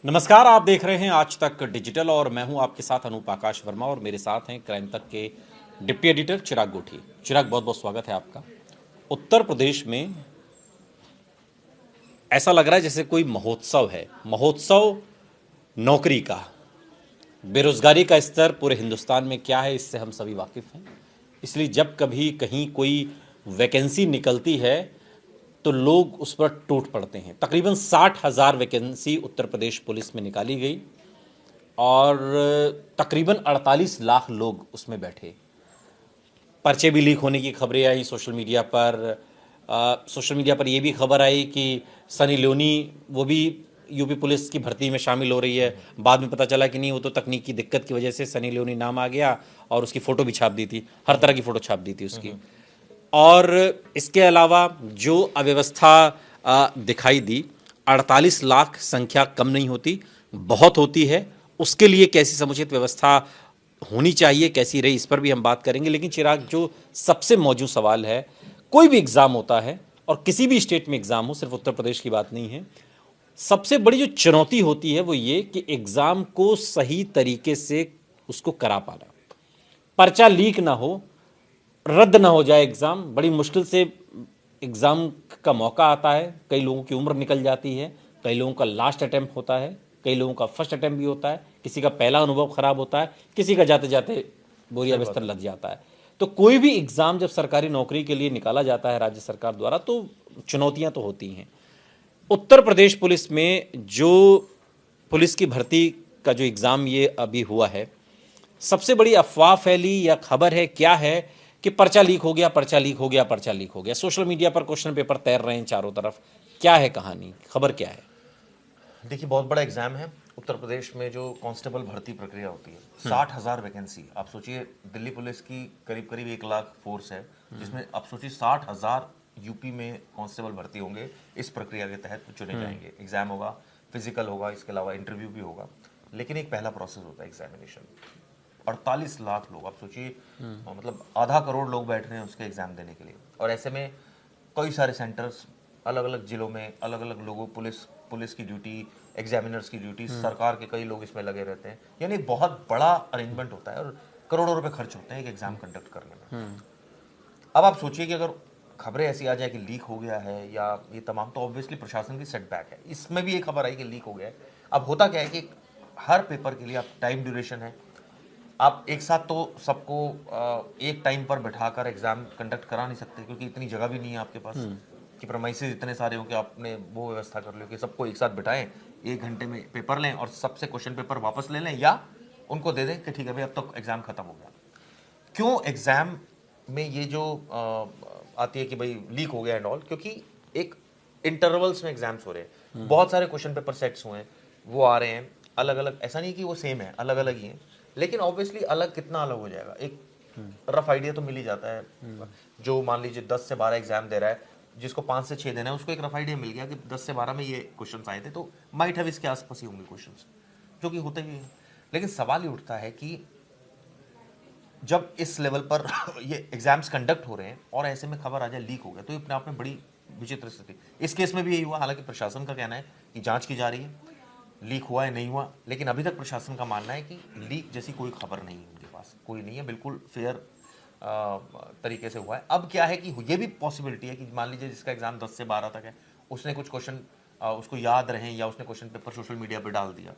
नमस्कार, आप देख रहे हैं आज तक डिजिटल और मैं हूं आपके साथ अनूप आकाश वर्मा और मेरे साथ हैं क्राइम तक के डिप्टी एडिटर चिराग गोठी। चिराग, बहुत बहुत स्वागत है आपका। उत्तर प्रदेश में ऐसा लग रहा है जैसे कोई महोत्सव है, महोत्सव नौकरी का। बेरोजगारी का स्तर पूरे हिंदुस्तान में क्या है इससे हम सभी वाकिफ हैं। इसलिए जब कभी कहीं कोई वैकेंसी निकलती है तो लोग उस पर टूट पड़ते हैं। तकरीबन 60,000 वैकेंसी उत्तर प्रदेश पुलिस में निकाली गई और तकरीबन 48 लाख लोग उसमें बैठे। पर्चे भी लीक होने की खबरें आई सोशल मीडिया पर। सोशल मीडिया पर यह भी खबर आई कि सनी लियोनी वो भी यूपी पुलिस की भर्ती में शामिल हो रही है। बाद में पता चला कि नहीं, वो तो तकनीकी दिक्कत की वजह से सनी लियोनी नाम आ गया और उसकी फ़ोटो भी छाप दी थी, हर तरह की फ़ोटो छाप दी थी उसकी। और इसके अलावा जो अव्यवस्था दिखाई दी, 48 लाख संख्या कम नहीं होती, बहुत होती है। उसके लिए कैसी समुचित व्यवस्था होनी चाहिए, कैसी रही, इस पर भी हम बात करेंगे। लेकिन चिराग, जो सबसे मौजूद सवाल है, कोई भी एग्ज़ाम होता है और किसी भी स्टेट में एग्ज़ाम हो, सिर्फ उत्तर प्रदेश की बात नहीं है, सबसे बड़ी जो चुनौती होती है वो ये कि एग्ज़ाम को सही तरीके से उसको करा पाना, पर्चा लीक ना हो, रद्द ना हो जाए एग्ज़ाम। बड़ी मुश्किल से एग्ज़ाम का मौका आता है, कई लोगों की उम्र निकल जाती है, कई लोगों का लास्ट अटैम्प्ट होता है, कई लोगों का फर्स्ट अटैम्प्ट भी होता है, किसी का पहला अनुभव खराब होता है, किसी का जाते जाते बोरिया बिस्तर लग जाता है। तो कोई भी एग्ज़ाम जब सरकारी नौकरी के लिए निकाला जाता है राज्य सरकार द्वारा तो चुनौतियां तो होती हैं। उत्तर प्रदेश पुलिस में जो पुलिस की भर्ती का जो एग्ज़ाम ये अभी हुआ है, सबसे बड़ी अफवाह फैली या खबर है क्या है कि पर्चा लीक हो गया, पर्चा लीक हो गया, पर्चा लीक हो गया। सोशल मीडिया पर क्वेश्चन पेपर तैर रहे हैं चारों तरफ। क्या है कहानी, खबर क्या है? देखिए, बहुत बड़ा एग्जाम है उत्तर प्रदेश में। जो कांस्टेबल भर्ती प्रक्रिया होती है, 60,000 वैकेंसी। आप सोचिए, दिल्ली पुलिस की करीब करीब 1 लाख फोर्स है, जिसमें आप सोचिए 60,000 यूपी में कांस्टेबल भर्ती होंगे। इस प्रक्रिया के तहत चुने जाएंगे। एग्जाम होगा, फिजिकल होगा, इसके अलावा इंटरव्यू भी होगा। लेकिन एक पहला प्रोसेस होता है एग्जामिनेशन। 48 लाख लोग, आप सोचिए, मतलब आधा करोड़ लोग बैठ रहे हैं उसके एग्जाम देने के लिए। और ऐसे में कई सारे सेंटर्स अलग अलग जिलों में, अलग अलग लोगों, पुलिस की ड्यूटी, एग्जामिनर्स की ड्यूटी, सरकार के कई लोग इसमें लगे रहते हैं। यानी बहुत बड़ा अरेंजमेंट होता है और करोड़ों रुपए खर्च होते हैं एक एग्जाम कंडक्ट करने में। अब आप सोचिए कि अगर खबरें ऐसी आ जाए कि लीक हो गया है या ये तमाम, तो ऑब्वियसली प्रशासन की सेटबैक है। इसमें भी एक खबर आई कि लीक हो गया है। अब होता क्या है कि हर पेपर के लिए आप टाइम ड्यूरेशन है, आप एक साथ तो सबको एक टाइम पर बैठाकर एग्जाम कंडक्ट करा नहीं सकते, क्योंकि इतनी जगह भी नहीं है आपके पास कि प्रेमाइसेस इतने सारे हो कि आपने वो व्यवस्था कर लो कि सबको एक साथ बिठाएं, 1 घंटे में पेपर लें और सबसे क्वेश्चन पेपर वापस ले लें, या उनको दे दें कि ठीक है भाई अब तक एग्जाम खत्म हो गया। क्यों एग्जाम में ये जो आती है कि भाई लीक हो गया एंड ऑल? क्योंकि एक इंटरवल्स में एग्जाम्स हो रहे हैं, बहुत सारे क्वेश्चन पेपर सेट्स हुए हैं, वो आ रहे हैं अलग अलग। ऐसा नहीं कि वो सेम है, अलग अलग ही हैं, लेकिन ऑब्वियसली अलग कितना अलग हो जाएगा, एक रफ आइडिया तो मिल ही जाता है। जो मान लीजिए 10 से 12 एग्जाम दे रहा है, जिसको 5 से 6 देना है, उसको एक रफ आइडिया मिल गया कि 10 से 12 में ये क्वेश्चन आए थे, तो माइट हैव इसके आसपास ही होंगे क्वेश्चन, जो कि होते भी हैं। लेकिन सवाल ये उठता है कि जब इस लेवल पर ये एग्जाम्स कंडक्ट हो रहे हैं और ऐसे में खबर आ जाए लीक हो गया, तो ये अपने आप में बड़ी विचित्र स्थिति। इस केस में भी यही हुआ। हालांकि प्रशासन का कहना है कि जांच की जा रही है, लीक हुआ है नहीं हुआ, लेकिन अभी तक प्रशासन का मानना है कि लीक जैसी कोई खबर नहीं है, उनके पास कोई नहीं है, बिल्कुल फेयर तरीके से हुआ है। अब क्या है कि ये भी पॉसिबिलिटी है कि मान लीजिए जिसका एग्जाम 10 से 12 तक है, उसने कुछ क्वेश्चन उसको याद रहे, या उसने क्वेश्चन पेपर सोशल मीडिया पर डाल दिया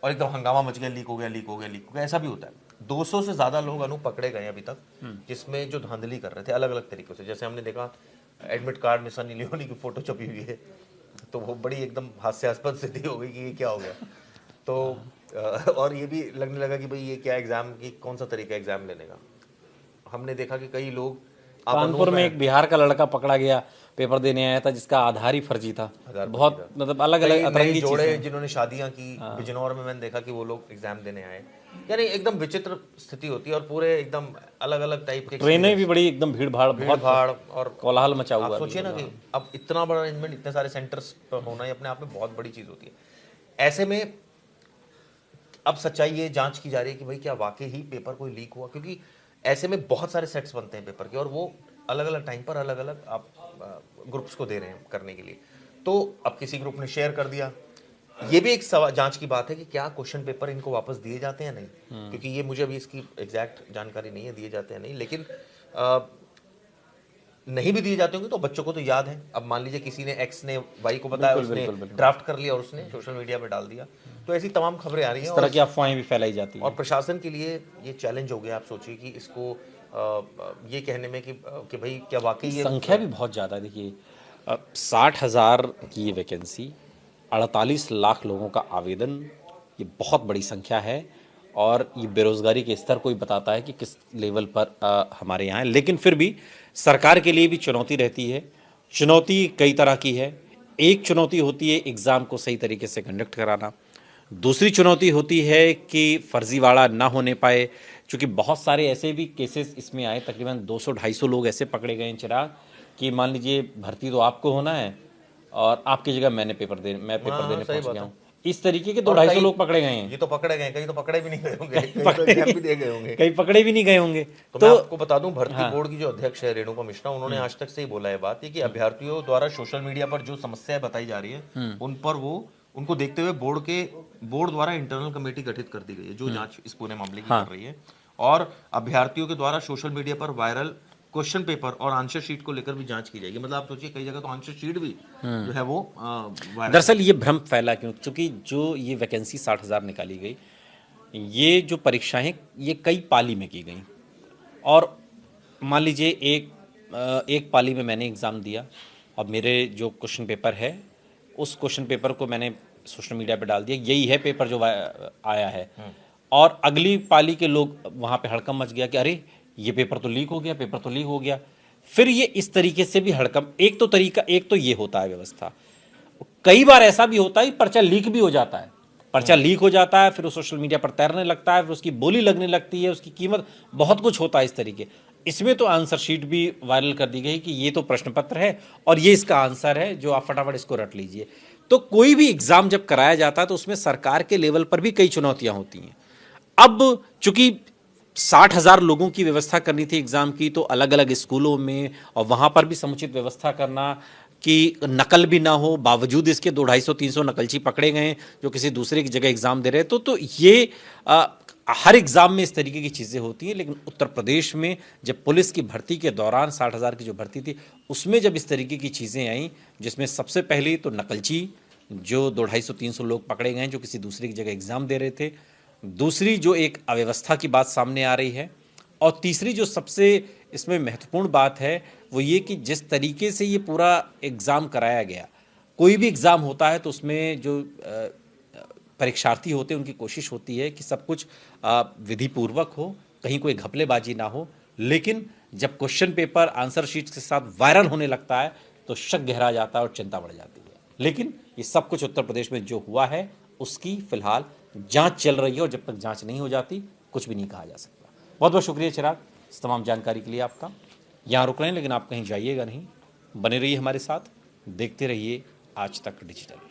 और एकदम हंगामा मच गया, लीक हो गया, लीक हो गया, लीक हो गया। ऐसा भी होता है। 200 से ज्यादा लोग पकड़े गए अभी तक, जिसमें जो धांधली कर रहे थे अलग अलग तरीकों से। जैसे हमने देखा एडमिट कार्ड में सनी लियोनी की फोटो छपी हुई है, तो वो बड़ी एकदम हास्यास्पद स्थिति हो गई कि ये क्या हो गया। तो और ये भी लगने लगा कि भाई ये क्या एग्जाम की, कौन सा तरीका एग्जाम लेने का। हमने देखा कि कई लोग, आप कानपुर में एक बिहार का लड़का पकड़ा गया, पेपर देने आया था, जिसका आधार ही फर्जी था। बहुत मतलब अलग अलग अतरंगी जोड़े चीजें। जिन्होंने शादियां की बिजनौर में, मैंने देखा कि वो लोग एग्जाम देने आए। यानी एकदम विचित्र स्थिति होती है और पूरे एकदम अलग अलग टाइप के ट्रेनें भी बड़ी एकदम भीड़ भाड़, बहुत भाड़ और कोलाहल मचा आप हुआ है। सोचिए ना कि अब इतना बड़ा अरेंजमेंट, इतने सारे सेंटर्स पर होना ही अपने आप में बहुत बड़ी चीज होती है। ऐसे में अब सच्चाई ये जांच की जा रही है कि भाई क्या वाकई ही पेपर कोई लीक हुआ, क्योंकि ऐसे में बहुत सारे सेट्स बनते हैं पेपर के और वो अलग अलग टाइम पर अलग अलग आप ग्रुप्स को दे रहे हैं करने के लिए। तो अब किसी ग्रुप ने शेयर कर दिया, ये भी एक जांच की बात है कि क्या क्वेश्चन पेपर इनको वापस दिए जाते हैं नहीं, क्योंकि ये मुझे अभी इसकी एग्जैक्ट जानकारी नहीं है दिए जाते हैं नहीं, लेकिन नहीं भी दिए जाते होंगे तो बच्चों को तो याद है। अब मान लीजिए किसी ने एक्स ने वाई को बताया, उसने ड्राफ्ट कर लिया और उसने सोशल मीडिया पे डाल दिया, तो ऐसी तमाम खबरें आ रही हैं, इस तरह की अफवाहें भी फैलाई जाती हैं। और प्रशासन के लिए ये चैलेंज हो गया। आप सोचिए कि इसको ये कहने में कि भाई क्या वाकई ये संख्या भी बहुत ज़्यादा है। देखिए 60,000 की ये वैकेंसी, 48 लाख लोगों का आवेदन, ये बहुत बड़ी संख्या है। और ये बेरोज़गारी के स्तर को भी बताता है कि किस लेवल पर हमारे यहाँ है। लेकिन फिर भी सरकार के लिए भी चुनौती रहती है। चुनौती कई तरह की है। एक चुनौती होती है एग्ज़ाम को सही तरीके से कंडक्ट कराना। दूसरी चुनौती होती है कि फर्जीवाड़ा ना होने पाए, क्योंकि बहुत सारे ऐसे भी केसेस इसमें आए। तकरीबन 200-250 लोग ऐसे पकड़े गए हैं चिराग, कि मान लीजिए भर्ती तो आपको होना है और आपकी जगह मैं पेपर देने पहुंच गया हूँ। इस तरीके के 200-250 लोग पकड़े गए हैं। ये तो पकड़े गए, कहीं तो पकड़े भी नहीं गए होंगे, कहीं भी दे गए होंगे, कहीं पकड़े भी नहीं गए होंगे। तो मैं आपको बता दूं, भर्ती बोर्ड की जो अध्यक्ष है रेणुका मिश्रा, उन्होंने आज तक से ही बोला है बात ये कि अभ्यर्थियों द्वारा सोशल मीडिया पर जो समस्याएं बताई जा रही है उन पर उनको देखते हुए बोर्ड द्वारा इंटरनल कमेटी गठित कर दी गई है जो जांच इस पूरे मामले की कर रही है। और अभ्यर्थियों के द्वारा सोशल मीडिया पर वायरल क्वेश्चन पेपर और आंसर शीट को लेकर भी जांच की जाएगी। मतलब आप सोचिए कई जगह तो आंसर शीट भी जो है वो दरअसल ये भ्रम फैला क्यों, क्योंकि जो ये वैकेंसी 60,000 निकाली गई, ये जो परीक्षाएं ये कई पाली में की गई। और मान लीजिए एक पाली में मैंने एग्ज़ाम दिया और मेरे जो क्वेश्चन पेपर है उस क्वेश्चन पेपर को मैंने सोशल मीडिया पे डाल दिया, यही है पेपर जो आया है। और अगली पाली के लोग वहाँ पे हड़कंप मच गया कि अरे ये पेपर तो लीक हो गया। फिर ये इस तरीके से भी हड़कंप, एक तो ये होता है व्यवस्था। कई बार ऐसा भी होता है पर्चा लीक भी हो जाता है। पर्चा लीक हो जाता है, फिर वो सोशल मीडिया पर तैरने लगता है, फिर उसकी बोली लगने लगती है, उसकी कीमत, बहुत कुछ होता है इस तरीके। इसमें तो आंसर शीट भी वायरल कर दी गई कि ये तो प्रश्न पत्र है और ये इसका आंसर है, जो आप फटाफट इसको रट लीजिए। तो कोई भी एग्जाम जब कराया जाता है तो उसमें सरकार के लेवल पर भी कई चुनौतियां होती हैं। अब चूंकि 60,000 लोगों की व्यवस्था करनी थी एग्जाम की, तो अलग अलग स्कूलों में और वहां पर भी समुचित व्यवस्था करना कि नकल भी ना हो, बावजूद इसके 200-250-300 नकलची पकड़े गए जो किसी दूसरे की जगह एग्जाम दे रहे हैं। तो ये हर एग्जाम में इस तरीके की चीज़ें होती हैं। लेकिन उत्तर प्रदेश में जब पुलिस की भर्ती के दौरान 60,000 की जो भर्ती थी, उसमें जब इस तरीके की चीज़ें आई, जिसमें सबसे पहले तो नकलची जो 200-250-300 लोग पकड़े गए जो किसी दूसरे की जगह एग्जाम दे रहे थे, दूसरी जो एक अव्यवस्था की बात सामने आ रही है, और तीसरी जो सबसे इसमें महत्वपूर्ण बात है वो ये कि जिस तरीके से ये पूरा एग्ज़ाम कराया गया। कोई भी एग्ज़ाम होता है तो उसमें जो परीक्षार्थी होते हैं उनकी कोशिश होती है कि सब कुछ विधिपूर्वक हो, कहीं कोई घपलेबाजी ना हो। लेकिन जब क्वेश्चन पेपर आंसर शीट के साथ वायरल होने लगता है तो शक गहरा जाता है और चिंता बढ़ जाती है। लेकिन ये सब कुछ उत्तर प्रदेश में जो हुआ है उसकी फिलहाल जांच चल रही है, और जब तक जांच नहीं हो जाती कुछ भी नहीं कहा जा सकता। बहुत बहुत शुक्रिया चिराग इस तमाम जानकारी के लिए आपका। यहाँ रुक रहे हैं लेकिन आप कहीं जाइएगा नहीं, बने रहिए हमारे साथ, देखते रहिए आज तक डिजिटल।